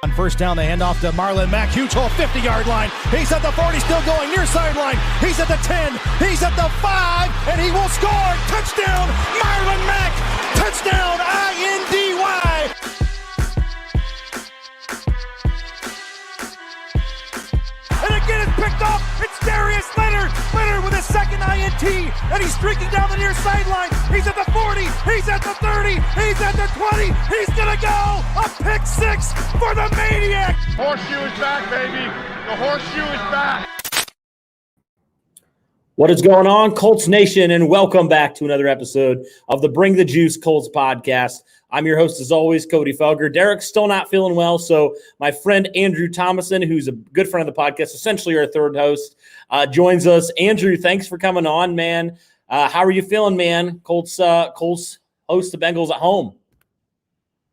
On first down, they hand off to Marlon Mack. Huge hole, 50-yard line. He's at the 40, still going near sideline. He's at the 10. He's at the 5, and he will score. Touchdown, Marlon Mack. Touchdown, I-N-D-Y. And again, it's picked off. It's Darius Leonard. Leonard with his second INT, and he's streaking down the near sideline. He's at the 40. He's at the 30. He's at the 20. He's going to go. A pick six for the Maniac. Horseshoe is back, baby. The horseshoe is back. What is going on, Colts Nation, and welcome back to another episode of the Bring the Juice Colts podcast. I'm your host, as always, Cody Felger. Derek's still not feeling well, so my friend Andrew Thomison, who's a good friend of the podcast, essentially our third host, joins us. Andrew, thanks for coming on, man. How are you feeling, man? Colts host the Bengals at home.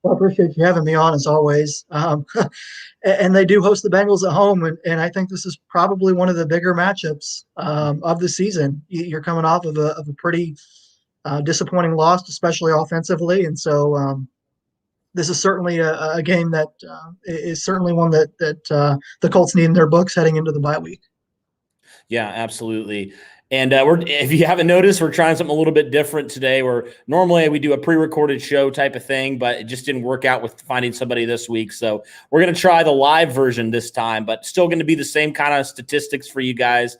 Well, I appreciate you having me on, as always. And they do host the Bengals at home, and I think this is probably one of the bigger matchups of the season. You're coming off of a pretty disappointing loss, especially offensively, and so this is certainly a game that is certainly one that the Colts need in their books heading into the bye week. Yeah, absolutely. And if you haven't noticed, we're trying something a little bit different today. Where normally we do a pre-recorded show type of thing, but it just didn't work out with finding somebody this week. So we're going to try the live version this time, but still going to be the same kind of statistics for you guys,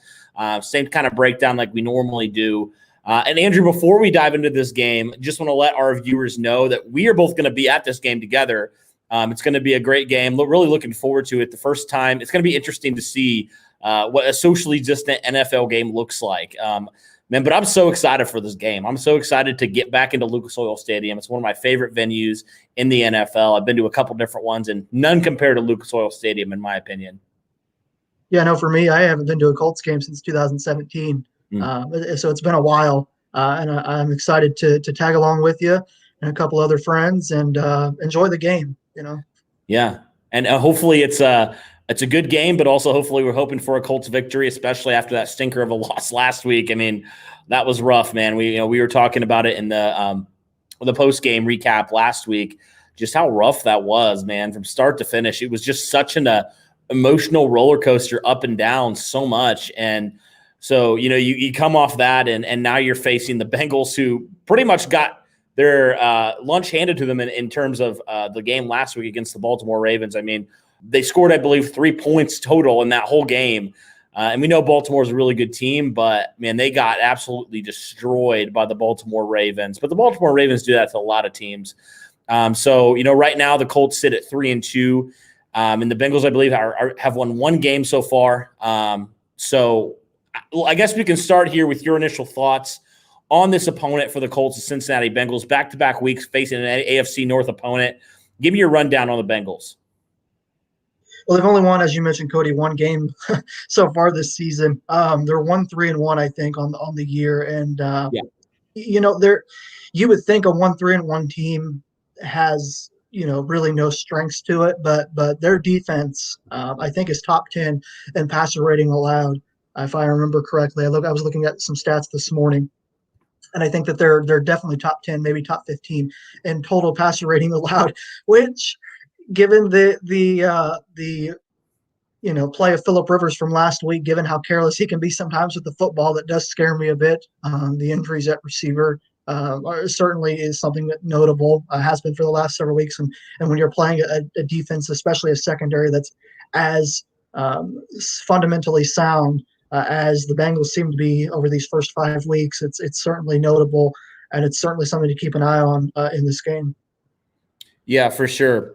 same kind of breakdown like we normally do. And Andrew, before we dive into this game, just want to let our viewers know that we are both going to be at this game together. It's going to be a great game. Really looking forward to it. The first time, it's going to be interesting to see what a socially distant NFL game looks like. Man, but I'm so excited for this game. I'm so excited to get back into Lucas Oil Stadium. It's one of my favorite venues in the NFL. I've been to a couple different ones, and none compare to Lucas Oil Stadium, in my opinion. Yeah, no, for me, I haven't been to a Colts game since 2017. So it's been a while, and I'm excited to tag along with you and a couple other friends and enjoy the game, you know. Yeah, and hopefully it's a good game, but also hopefully we're hoping for a Colts victory, especially after that stinker of a loss last week. I mean, that was rough, man. We were talking about it in the post-game recap last week, just how rough that was, man, from start to finish. It was just such an emotional roller coaster up and down so much. And so, you come off that and now you're facing the Bengals, who pretty much got their lunch handed to them in terms of the game last week against the Baltimore Ravens. I mean, they scored, I believe, 3 points total in that whole game. And we know Baltimore is a really good team, but, man, they got absolutely destroyed by the Baltimore Ravens. But the Baltimore Ravens do that to a lot of teams. So, right now the Colts sit at 3-2. And the Bengals, I believe, have won one game so far. So I guess we can start here with your initial thoughts on this opponent for the Colts, the Cincinnati Bengals, back-to-back weeks facing an AFC North opponent. Give me your rundown on the Bengals. Well, they've only won, as you mentioned, Cody, one game so far this season. They're 1-3-1, I think, on the year. And, you would think a 1-3-1 team has, really no strengths to it. But their defense, I think, is top 10 in passer rating allowed, if I remember correctly. I was looking at some stats this morning, and I think that they're definitely top 10, maybe top 15 in total passer rating allowed, which – given the play of Phillip Rivers from last week, given how careless he can be sometimes with the football, that does scare me a bit. The injuries at receiver certainly is something that notable, has been for the last several weeks. And when you're playing a defense, especially a secondary that's as fundamentally sound as the Bengals seem to be over these first 5 weeks, it's certainly notable, and it's certainly something to keep an eye on in this game. Yeah, for sure.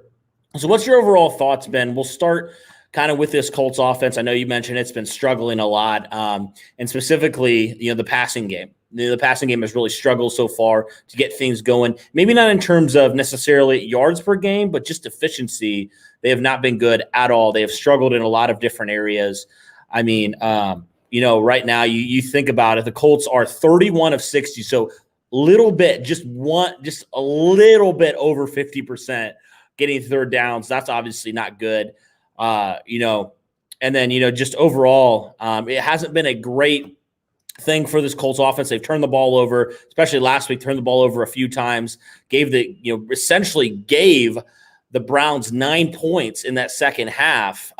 So what's your overall thoughts, Ben? We'll start kind of with this Colts offense. I know you mentioned it's been struggling a lot, and specifically, the passing game. The passing game has really struggled so far to get things going. Maybe not in terms of necessarily yards per game, but just efficiency. They have not been good at all. They have struggled in a lot of different areas. I mean, right now you think about it, the Colts are 31 of 60, so just a little bit over 50%. Getting third downs, that's obviously not good, and then, just overall, it hasn't been a great thing for this Colts offense. They've turned the ball over, especially last week, turned the ball over a few times, essentially gave the Browns 9 points in that second half,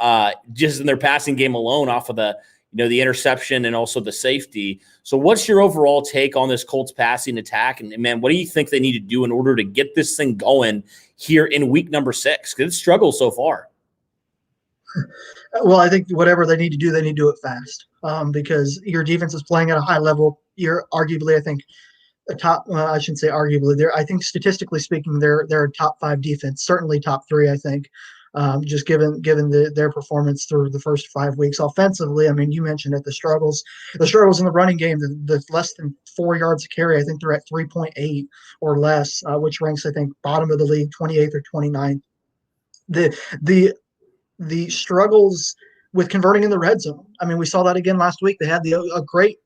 just in their passing game alone off of the interception and also the safety. So what's your overall take on this Colts passing attack? And man, what do you think they need to do in order to get this thing going here in week number 6? Because it's struggled so far. Well, I think whatever they need to do, they need to do it fast, because your defense is playing at a high level. You're arguably, I think, a top. Well, I shouldn't say arguably. I think statistically speaking, they're a top 5 defense, certainly top 3. I think, just given their performance through the first 5 weeks. Offensively, I mean, you mentioned it, the struggles in the running game, the less than 4 yards a carry. I think they're at 3.8 or less, which ranks, I think, bottom of the league, 28th or 29th. The struggles with converting in the red zone. I mean, we saw that again last week. They had a great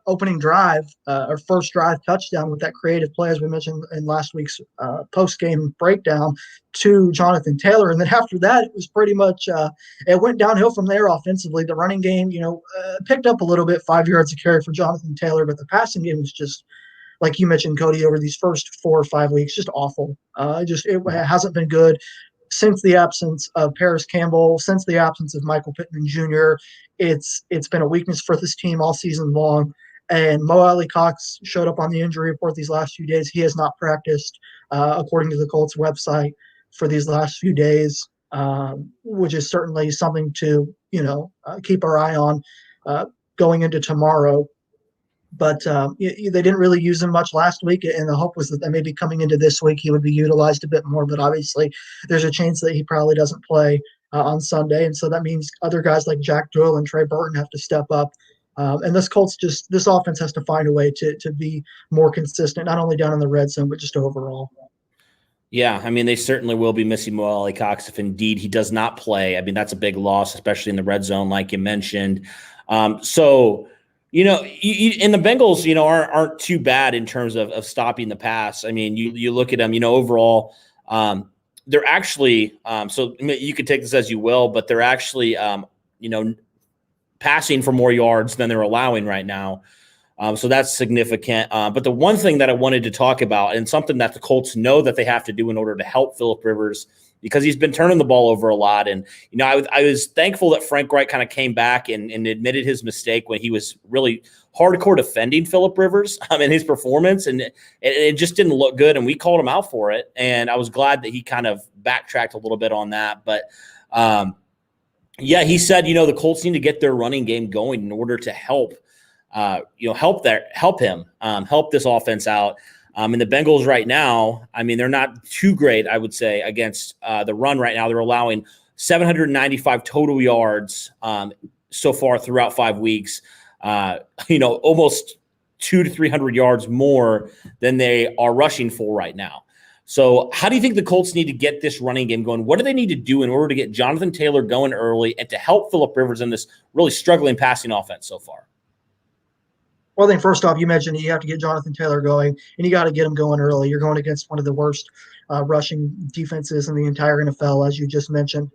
opening drive, or first drive touchdown with that creative play, as we mentioned in last week's post-game breakdown, to Jonathan Taylor. And then after that, it was pretty much it went downhill from there offensively. The running game, picked up a little bit, 5 yards a carry for Jonathan Taylor, but the passing game was just, like you mentioned, Cody, over these first 4 or 5 weeks, just awful. It hasn't been good. Since the absence of Paris Campbell, since the absence of Michael Pittman Jr., it's been a weakness for this team all season long. And Mo Alley-Cox showed up on the injury report these last few days. He has not practiced, according to the Colts website, for these last few days, which is certainly something to keep our eye on going into tomorrow. But they didn't really use him much last week, and the hope was that maybe coming into this week he would be utilized a bit more. But obviously, there's a chance that he probably doesn't play on Sunday, and so that means other guys like Jack Doyle and Trey Burton have to step up. And this offense has to find a way to be more consistent, not only down in the red zone, but just overall. Yeah, I mean, they certainly will be missing Mo Alley-Cox if indeed he does not play. I mean, that's a big loss, especially in the red zone, like you mentioned. And the Bengals, aren't too bad in terms of stopping the pass. I mean, you look at them, overall, they're actually, so you could take this as you will, but they're actually, passing for more yards than they're allowing right now. So that's significant. But the one thing that I wanted to talk about, and something that the Colts know that they have to do in order to help Phillip Rivers, because he's been turning the ball over a lot. And, I was thankful that Frank Reich kind of came back and admitted his mistake when he was really hardcore defending Phillip Rivers in his performance. And it just didn't look good. And we called him out for it. And I was glad that he kind of backtracked a little bit on that. But, he said, the Colts need to get their running game going in order to help this offense out. And the Bengals right now, I mean, they're not too great, I would say, against the run right now. They're allowing 795 total yards so far throughout 5 weeks, almost 200 to 300 yards more than they are rushing for right now. So how do you think the Colts need to get this running game going? What do they need to do in order to get Jonathan Taylor going early and to help Phillip Rivers in this really struggling passing offense so far? Well, I think first off, you mentioned you have to get Jonathan Taylor going, and you got to get him going early. You're going against one of the worst rushing defenses in the entire NFL, as you just mentioned.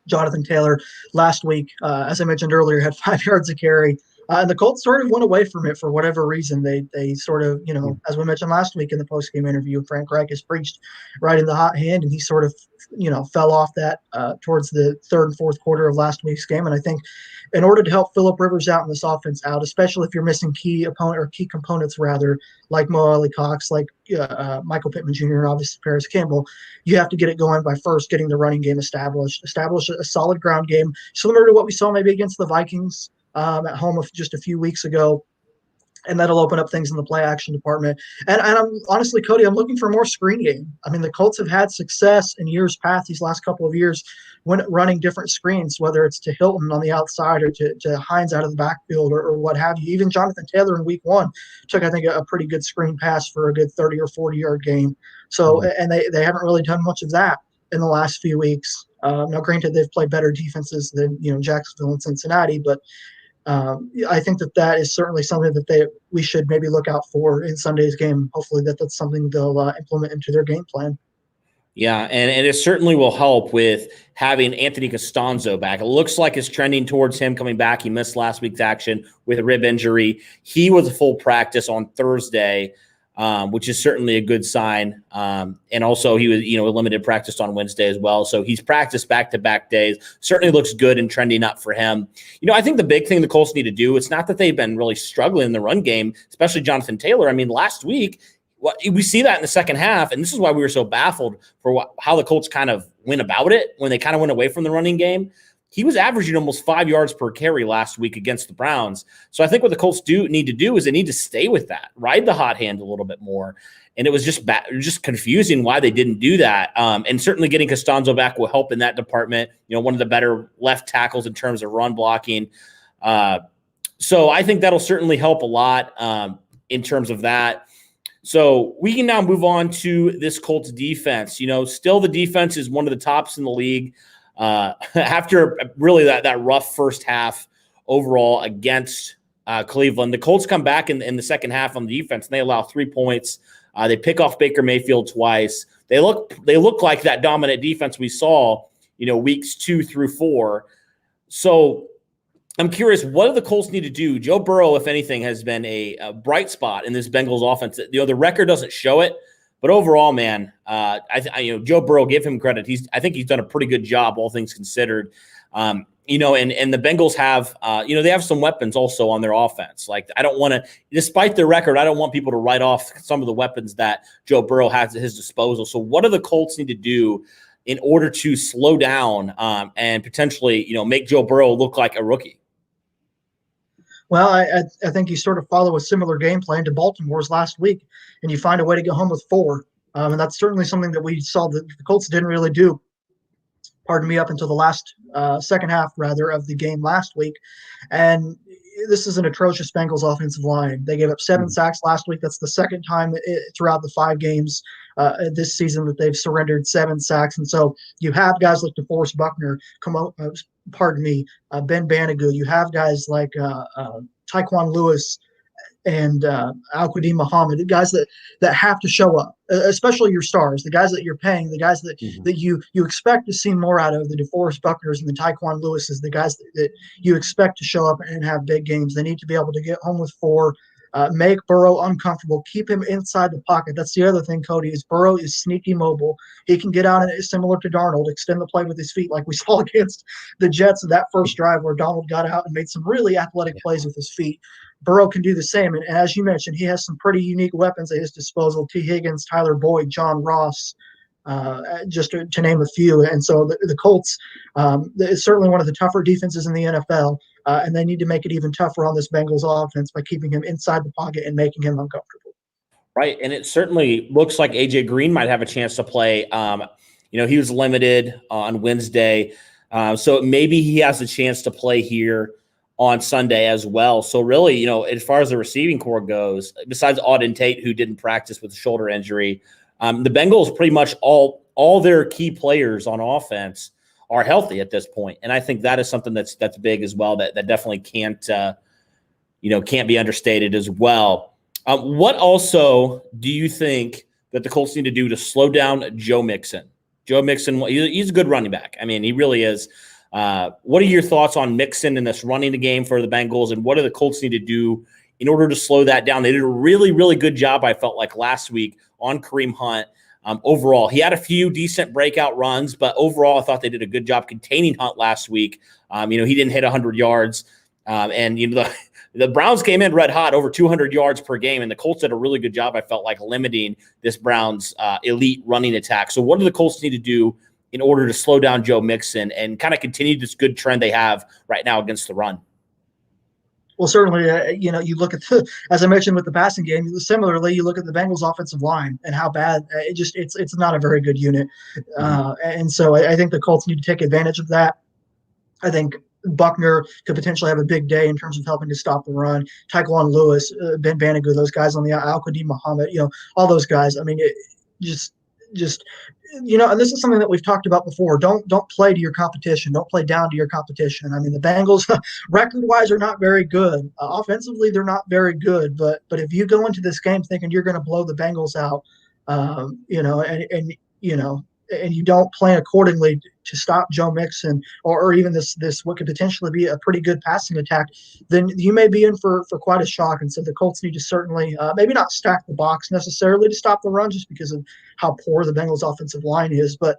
Jonathan Taylor last week, as I mentioned earlier, had 5 yards a carry. And the Colts sort of went away from it for whatever reason. They sort of, as we mentioned last week in the postgame interview, Frank Reich has preached right in the hot hand, and he sort of, fell off that towards the third and fourth quarter of last week's game. And I think in order to help Phillip Rivers out and this offense out, especially if you're missing key components rather, like Mo Alley-Cox, like Michael Pittman Jr., and obviously Paris Campbell, you have to get it going by first getting the running game establish a solid ground game, similar to what we saw maybe against the Vikings at home just a few weeks ago. And that'll open up things in the play action department. And I'm honestly, Cody, I'm looking for more screen game. I mean, the Colts have had success in years past, these last couple of years, when running different screens, whether it's to Hilton on the outside or to Hines out of the backfield or what have you. Even Jonathan Taylor in week 1 took, I think, a pretty good screen pass for a good 30 or 40-yard game. So, and they haven't really done much of that in the last few weeks. Now, granted, they've played better defenses than, Jacksonville and Cincinnati, but I think that is certainly something that we should maybe look out for in Sunday's game. Hopefully that's something they'll implement into their game plan. Yeah, and it certainly will help with having Anthony Costanzo back. It looks like it's trending towards him coming back. He missed last week's action with a rib injury. He was a full practice on Thursday. which is certainly a good sign. And also he was, a limited practice on Wednesday as well. So he's practiced back-to-back days. Certainly looks good and trending up for him. I think the big thing the Colts need to do, it's not that they've been really struggling in the run game, especially Jonathan Taylor. I mean, last week, we see that in the second half, and this is why we were so baffled for how the Colts kind of went about it when they kind of went away from the running game. He was averaging almost 5 yards per carry last week against the Browns. So I think what the Colts need to do is they need to stay with that, ride the hot hand a little bit more. And it was just confusing why they didn't do that. And certainly getting Costanzo back will help in that department. One of the better left tackles in terms of run blocking. So I think that'll certainly help a lot in terms of that. So we can now move on to this Colts defense. Still the defense is one of the tops in the league. After really that rough first half overall against Cleveland, the Colts come back in the second half on the defense, and they allow 3 points. They pick off Baker Mayfield twice. They look like that dominant defense we saw, weeks 2 through 4. So I'm curious, what do the Colts need to do? Joe Burrow, if anything, has been a bright spot in this Bengals offense. The record doesn't show it. But overall, man, Joe Burrow, give him credit. I think he's done a pretty good job, all things considered. And the Bengals have, they have some weapons also on their offense. Like, I don't want to, despite their record, I don't want people to write off some of the weapons that Joe Burrow has at his disposal. So what do the Colts need to do in order to slow down and potentially, make Joe Burrow look like a rookie? Well, I think you sort of follow a similar game plan to Baltimore's last week, and you find a way to get home with 4. And that's certainly something that we saw that the Colts didn't really do, up until the last second half, rather, of the game last week. And this is an atrocious Bengals offensive line. They gave up 7 sacks last week. That's the second time throughout the 5 games this season that they've surrendered 7 sacks. And so you have guys like DeForest Buckner, Ben Banigou. You have guys like Tyquan Lewis and Al-Quadin Muhammad, the guys that have to show up, especially your stars, the guys that you're paying, the guys that you expect to see more out of, the DeForest Buckners and the Tyquan Lewises, the guys that you expect to show up and have big games. They need to be able to get home with 4, make Burrow uncomfortable, keep him inside the pocket. That's the other thing, Cody, is Burrow is sneaky mobile. He can get out and, similar to Darnold, extend the play with his feet like we saw against the Jets in that first drive where Darnold got out and made some really athletic plays with his feet. Burrow can do the same. And as you mentioned, he has some pretty unique weapons at his disposal. T. Higgins, Tyler Boyd, John Ross, just to name a few. And so the Colts is certainly one of the tougher defenses in the NFL, and they need to make it even tougher on this Bengals offense by keeping him inside the pocket and making him uncomfortable. Right, and it certainly looks like A.J. Green might have a chance to play. He was limited on Wednesday, so maybe he has a chance to play here on Sunday as well. So really, as far as the receiving core goes, besides Auden Tate, who didn't practice with a shoulder injury, the Bengals pretty much all their key players on offense are healthy at this point. And I think that is something that's big as well, that definitely can't be understated as well. What also do you think that the Colts need to do to slow down Joe Mixon? Joe Mixon, he's a good running back. I mean, he really is. What are your thoughts on Mixon and this running the game for the Bengals, and what do the Colts need to do in order to slow that down? They did a really, really good job, I felt like, last week on Kareem Hunt. Overall, he had a few decent breakout runs, but overall, I thought they did a good job containing Hunt last week. He didn't hit 100 yards, and the Browns came in red hot, over 200 yards per game, and the Colts did a really good job, I felt like, limiting this Browns elite running attack. So what do the Colts need to do in order to slow down Joe Mixon and kind of continue this good trend they have right now against the run? Well, certainly, you look at as I mentioned with the passing game, similarly, you look at the Bengals offensive line and how bad it's not a very good unit. And so I think the Colts need to take advantage of that. I think Buckner could potentially have a big day in terms of helping to stop the run. Tyquan Lewis, Ben Banigou, those guys on the Al-Quadin Muhammad, all those guys. I mean, and this is something that we've talked about before. Don't play to your competition. Don't play down to your competition. I mean, the Bengals, record-wise, are not very good. Offensively, they're not very good. But if you go into this game thinking you're going to blow the Bengals out, and you don't plan accordingly to stop Joe Mixon or even this what could potentially be a pretty good passing attack, then you may be in for quite a shock. And so the Colts need to certainly maybe not stack the box necessarily to stop the run just because of how poor the Bengals offensive line is, but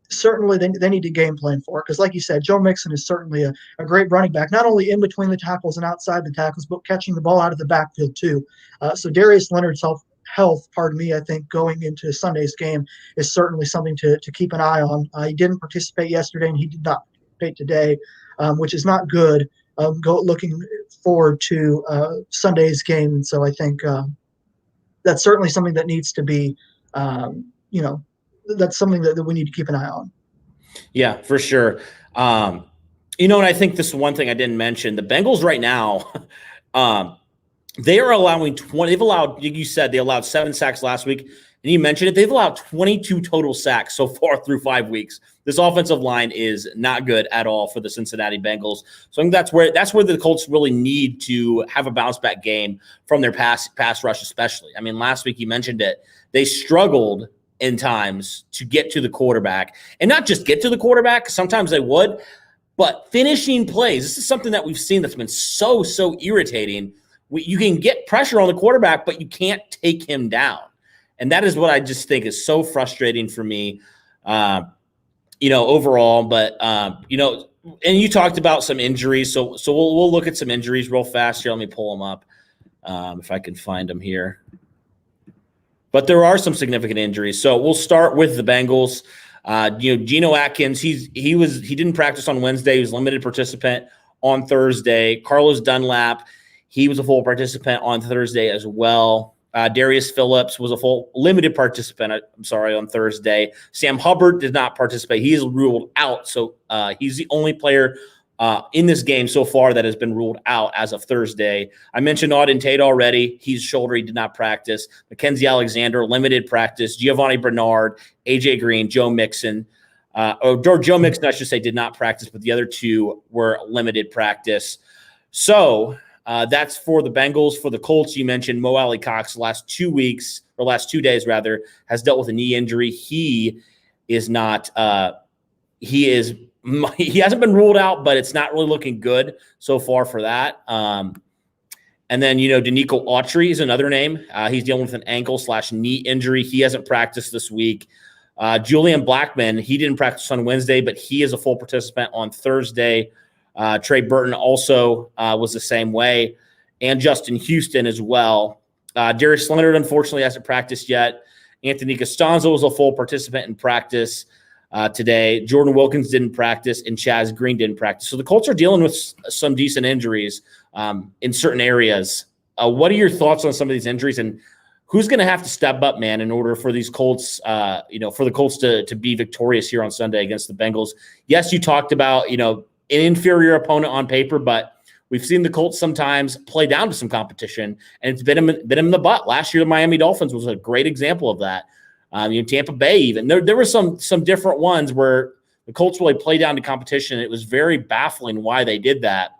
certainly they need to game plan for it because, like you said, Joe Mixon is certainly a great running back, not only in between the tackles and outside the tackles, but catching the ball out of the backfield too. So Darius Leonard's health, I think, going into Sunday's game is certainly something to keep an eye on. He didn't participate yesterday, and he did not participate today, which is not good. Looking forward to Sunday's game, and so I think that's certainly something that needs to be, that's something that we need to keep an eye on. Yeah, for sure. And I think this one thing I didn't mention, the Bengals right now, they are allowing 20. They've allowed, you said they allowed 7 sacks last week, and you mentioned it. They've allowed 22 total sacks so far through 5 weeks. This offensive line is not good at all for the Cincinnati Bengals. So I think that's where the Colts really need to have a bounce back game from their pass rush, especially. I mean, last week you mentioned it. They struggled in times to get to the quarterback, and not just get to the quarterback. Sometimes they would, but finishing plays. This is something that we've seen that's been so irritating. You can get pressure on the quarterback, but you can't take him down. And that is what I just think is so frustrating for me, overall. But, and you talked about some injuries. So we'll look at some injuries real fast here. Let me pull them up if I can find them here. But there are some significant injuries. So we'll start with the Bengals. Geno Atkins, he didn't practice on Wednesday. He was limited participant on Thursday. Carlos Dunlap, he was a full participant on Thursday as well. Darius Phillips was a full limited participant, on Thursday. Sam Hubbard did not participate. He is ruled out. So he's the only player in this game so far that has been ruled out as of Thursday. I mentioned Auden Tate already. He's shoulder. He did not practice. Mackenzie Alexander, limited practice. Giovanni Bernard, AJ Green, Joe Mixon. Joe Mixon, I should say, did not practice, but the other two were limited practice. So that's for the Bengals. For the Colts, you mentioned Mo Alley Cox last 2 days, has dealt with a knee injury. He hasn't been ruled out, but it's not really looking good so far for that. And then, Danico Autry is another name. He's dealing with an ankle/knee injury. He hasn't practiced this week. Julian Blackman, he didn't practice on Wednesday, but he is a full participant on Thursday. Trey Burton also was the same way, and Justin Houston as well. Darius Leonard, unfortunately, hasn't practiced yet. Anthony Costanzo was a full participant in practice today. Jordan Wilkins didn't practice, and Chaz Green didn't practice. So the Colts are dealing with some decent injuries in certain areas. What are your thoughts on some of these injuries, and who's going to have to step up, man, in order for these Colts, for the Colts to be victorious here on Sunday against the Bengals? Yes, you talked about, an inferior opponent on paper, but we've seen the Colts sometimes play down to some competition, and it's bit him in the butt. Last year, the Miami Dolphins was a great example of that. Tampa Bay even. There were some different ones where the Colts really played down to competition. It was very baffling why they did that.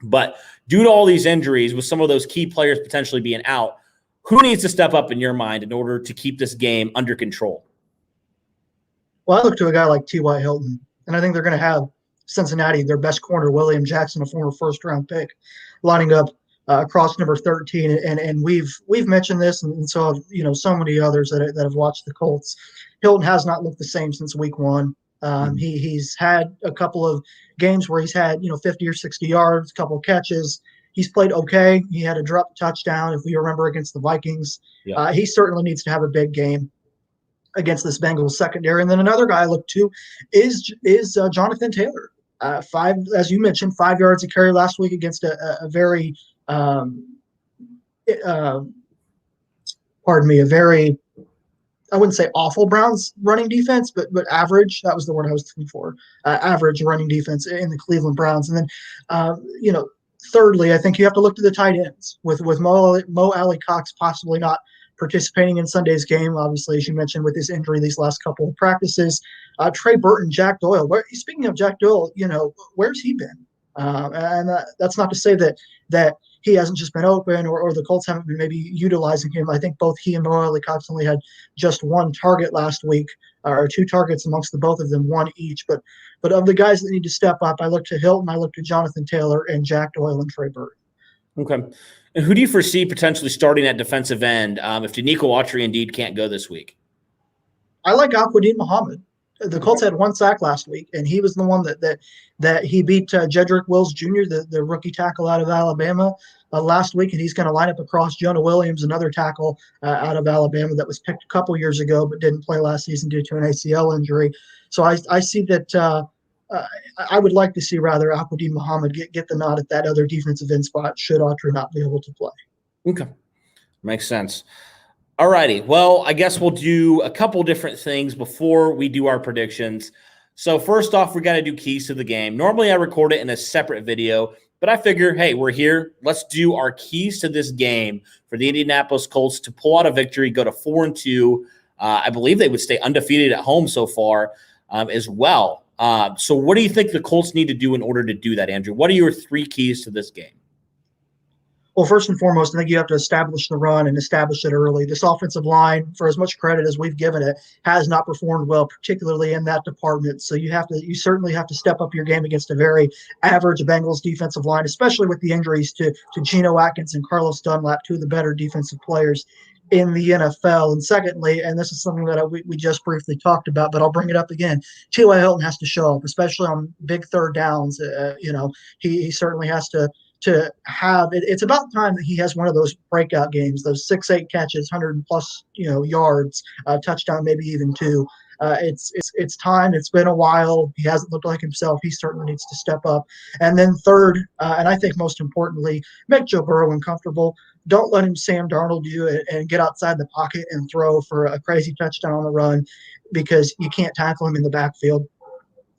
But due to all these injuries, with some of those key players potentially being out, who needs to step up in your mind in order to keep this game under control? Well, I look to a guy like T.Y. Hilton, and I think they're going to have Cincinnati, their best corner, William Jackson, a former first-round pick, lining up across number 13, and we've mentioned this, and so have so many others that have watched the Colts. Hilton has not looked the same since week 1. He's had a couple of games where he's had 50 or 60 yards, a couple of catches. He's played okay. He had a drop touchdown, if we remember, against the Vikings. Yeah. He certainly needs to have a big game against this Bengals secondary. And then another guy I look to is Jonathan Taylor. 5, as you mentioned, 5 yards a carry last week against a very a very, I wouldn't say awful Browns running defense, but average. That was the word I was looking for. Average running defense in the Cleveland Browns. And then, thirdly, I think you have to look to the tight ends with Mo Alley Cox possibly not participating in Sunday's game, obviously, as you mentioned, with his injury these last couple of practices. Trey Burton, Jack Doyle. Speaking of Jack Doyle, where's he been? And that's not to say that he hasn't just been open or the Colts haven't been maybe utilizing him. I think both he and Mo Alley Cox only had just one target last week. or 2 targets amongst the both of them, 1 each. But of the guys that need to step up, I look to Hilton, I look to Jonathan Taylor, and Jack Doyle and Trey Burton. Okay. And who do you foresee potentially starting at defensive end if Danico Autry indeed can't go this week? I like Aquadine Muhammad. The Colts had 1 sack last week, and he was the one that he beat Jedrick Wills Jr., the rookie tackle out of Alabama, last week, and he's going to line up across Jonah Williams, another tackle out of Alabama that was picked a couple years ago but didn't play last season due to an ACL injury. So I see that I would like to see rather Aquadine Muhammad get the nod at that other defensive end spot should Autry not be able to play. Okay. Makes sense. All righty. Well, I guess we'll do a couple different things before we do our predictions. So first off, we got to do keys to the game. Normally I record it in a separate video, but I figure, hey, we're here. Let's do our keys to this game for the Indianapolis Colts to pull out a victory, go to 4-2. I believe they would stay undefeated at home so far as well. So what do you think the Colts need to do in order to do that, Andrew? What are your 3 keys to this game? Well, first and foremost, I think you have to establish the run and establish it early. This offensive line, for as much credit as we've given it, has not performed well, particularly in that department. So you certainly have to step up your game against a very average Bengals defensive line, especially with the injuries to Geno Atkins and Carlos Dunlap, 2 of the better defensive players in the NFL. And secondly, and this is something that we just briefly talked about, but I'll bring it up again, T.Y. Hilton has to show up, especially on big third downs. He certainly has to have it. It's about time that he has one of those breakout games, those 6-8 catches, 100+ yards, touchdown, maybe even 2. It's time. It's been a while. He hasn't looked like himself. He certainly needs to step up. And then third, and I think most importantly, make Joe Burrow uncomfortable. Don't let him Sam Darnold you and get outside the pocket and throw for a crazy touchdown on the run, because you can't tackle him in the backfield.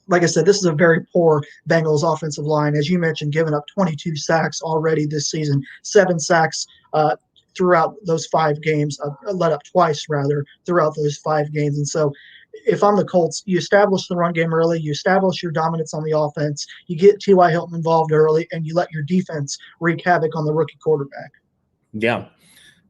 Like I said, this is a very poor Bengals offensive line. As you mentioned, giving up 22 sacks already this season, 7 sacks throughout those 5 games, let up twice rather throughout those 5 games. And so if I'm the Colts, you establish the run game early, you establish your dominance on the offense, you get T.Y. Hilton involved early, and you let your defense wreak havoc on the rookie quarterback. Yeah.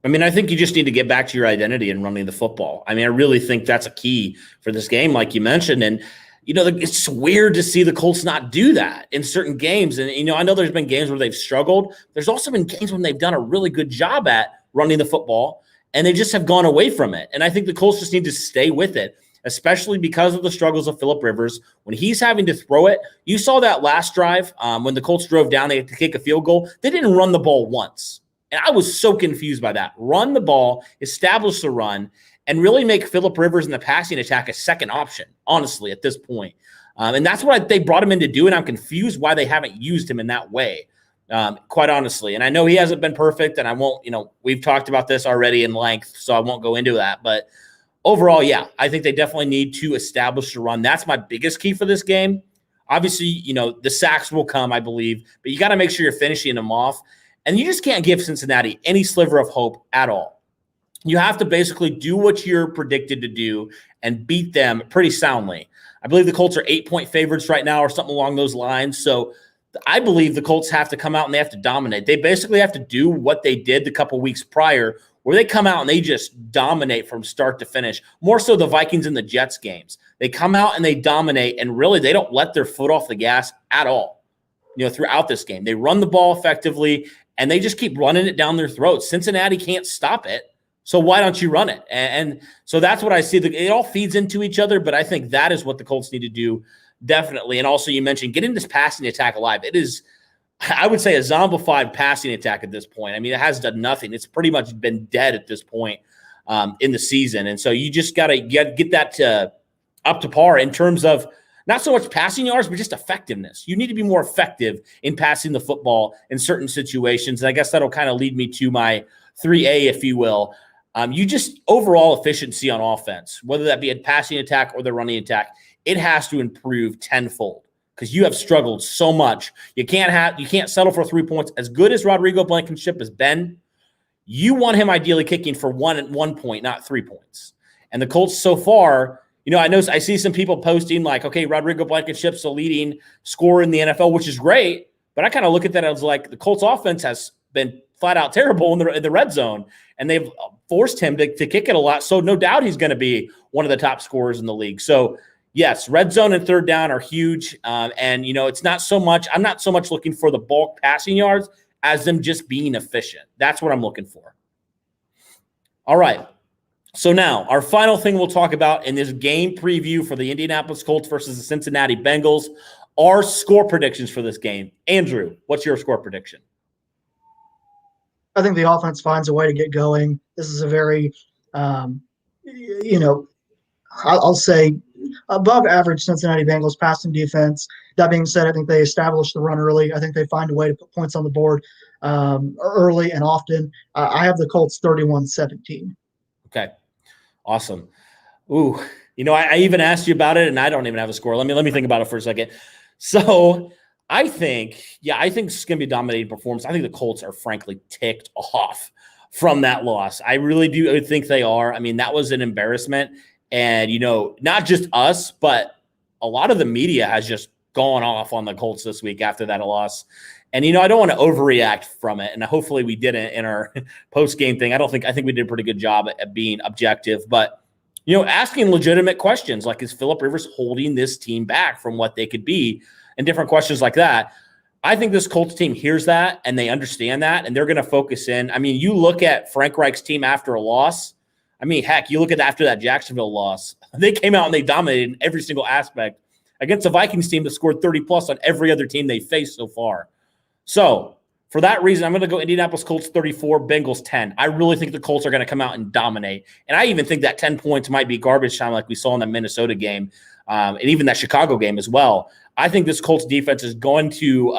I mean, I think you just need to get back to your identity in running the football. I mean, I really think that's a key for this game, like you mentioned. And it's weird to see the Colts not do that in certain games. And, I know there's been games where they've struggled. There's also been games when they've done a really good job at running the football, and they just have gone away from it. And I think the Colts just need to stay with it, especially because of the struggles of Phillip Rivers. When he's having to throw it, you saw that last drive when the Colts drove down, they had to kick a field goal. They didn't run the ball once. And I was so confused by that. Run the ball, establish the run, and really make Phillip Rivers in the passing attack a second option, honestly, at this point. And that's what they brought him in to do, and I'm confused why they haven't used him in that way, quite honestly. And I know he hasn't been perfect, and I won't, we've talked about this already in length, so I won't go into that. But overall, yeah, I think they definitely need to establish the run. That's my biggest key for this game. Obviously, the sacks will come, I believe, but you got to make sure you're finishing them off. And you just can't give Cincinnati any sliver of hope at all. You have to basically do what you're predicted to do and beat them pretty soundly. I believe the Colts are 8-point favorites right now or something along those lines. So I believe the Colts have to come out and they have to dominate. They basically have to do what they did the couple weeks prior, where they come out and they just dominate from start to finish. More so the Vikings and the Jets games. They come out and they dominate, and really they don't let their foot off the gas at all, throughout this game. They run the ball effectively, and they just keep running it down their throats. Cincinnati can't stop it. So why don't you run it? And so that's what I see. It all feeds into each other, but I think that is what the Colts need to do, definitely. And also you mentioned getting this passing attack alive. It is, I would say, a zombified passing attack at this point. I mean, it has done nothing. It's pretty much been dead at this point in the season. And so you just got to get that up to par in terms of not so much passing yards, but just effectiveness. You need to be more effective in passing the football in certain situations. And I guess that'll kind of lead me to my 3A, if you will. You just overall efficiency on offense, whether that be a passing attack or the running attack, it has to improve tenfold because you have struggled so much. You can't settle for 3 points. As good as Rodrigo Blankenship has been, you want him ideally kicking for 1 point, not 3 points. And the Colts so far, I see some people posting like, okay, Rodrigo Blankenship's the leading scorer in the NFL, which is great. But I kind of look at that as like the Colts offense has been flat out terrible in the red zone, and they've forced him to kick it a lot. So no doubt he's going to be one of the top scorers in the league. So yes, red zone and third down are huge. And, it's not so much – I'm not so much looking for the bulk passing yards as them just being efficient. That's what I'm looking for. All right. So now our final thing we'll talk about in this game preview for the Indianapolis Colts versus the Cincinnati Bengals are score predictions for this game. Andrew, what's your score prediction? I think the offense finds a way to get going. This is a very, I'll say above average Cincinnati Bengals passing defense. That being said, I think they establish the run early. I think they find a way to put points on the board early and often. I have the Colts 31-17. Okay. Awesome. Ooh, I even asked you about it and I don't even have a score. Let me think about it for a second. So I think it's going to be a dominating performance. I think the Colts are frankly ticked off from that loss. I really do think they are. I mean, that was an embarrassment. And, not just us, but a lot of the media has just gone off on the Colts this week after that loss. And, I don't want to overreact from it. And hopefully we didn't in our post-game thing. I think we did a pretty good job at being objective. But, asking legitimate questions like, is Phillip Rivers holding this team back from what they could be? And different questions like that. I think this Colts team hears that and they understand that. And they're going to focus in. I mean, you look at Frank Reich's team after a loss. I mean, heck, you look at after that Jacksonville loss. They came out and they dominated in every single aspect against a Vikings team that scored 30-plus on every other team they faced so far. So for that reason, I'm going to go Indianapolis Colts 34, Bengals 10. I really think the Colts are going to come out and dominate. And I even think that 10 points might be garbage time like we saw in the Minnesota game and even that Chicago game as well. I think this Colts defense is going to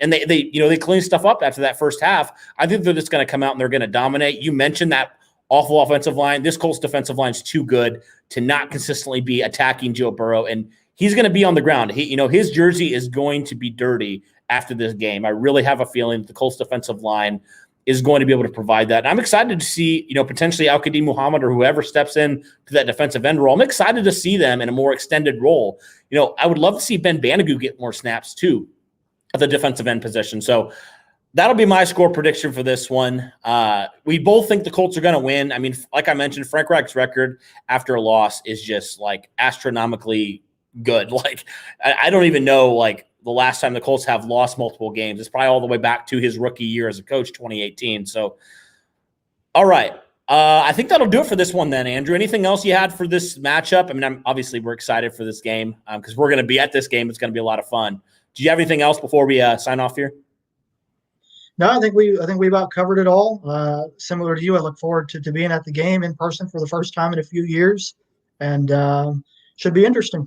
and they clean stuff up after that first half. I think they're just going to come out and they're going to dominate. You mentioned that awful offensive line. This Colts defensive line is too good to not consistently be attacking Joe Burrow, and he's going to be on the ground. His jersey is going to be dirty after this game. I really have a feeling that the Colts defensive line is going to be able to provide that. And I'm excited to see, potentially Al-Qadim Muhammad or whoever steps in to that defensive end role. I'm excited to see them in a more extended role. I would love to see Ben Banigou get more snaps too at the defensive end position. So that'll be my score prediction for this one. We both think the Colts are going to win. I mean, like I mentioned, Frank Reich's record after a loss is just like astronomically good. Like, I don't even know, like, the last time the Colts have lost multiple games. It's probably all the way back to his rookie year as a coach, 2018. So, all right. I think that'll do it for this one then, Andrew. Anything else you had for this matchup? I mean, obviously we're excited for this game because we're going to be at this game. It's going to be a lot of fun. Do you have anything else before we sign off here? No, I think we about covered it all. Similar to you, I look forward to being at the game in person for the first time in a few years, and should be interesting.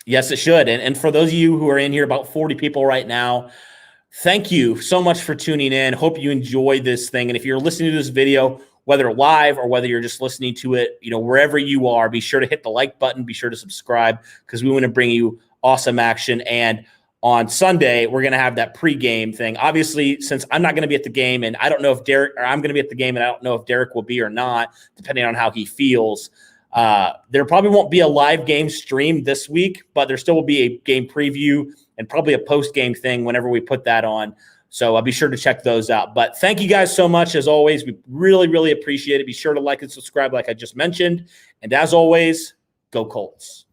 Yes, it should. And for those of you who are in here, about 40 people right now, thank you so much for tuning in. Hope you enjoyed this thing. And if you're listening to this video, whether live or whether you're just listening to it, wherever you are, be sure to hit the like button. Be sure to subscribe because we want to bring you awesome action. And on Sunday, we're going to have that pregame thing. Obviously, since I'm not going to be at the game, and I don't know if Derek, or I'm going to be at the game, and I don't know if Derek will be or not, depending on how he feels. There probably won't be a live game stream this week, but there still will be a game preview and probably a post-game thing whenever we put that on. So I'll be sure to check those out. But thank you guys so much. As always, we really, really appreciate it. Be sure to like and subscribe like I just mentioned. And as always, go Colts.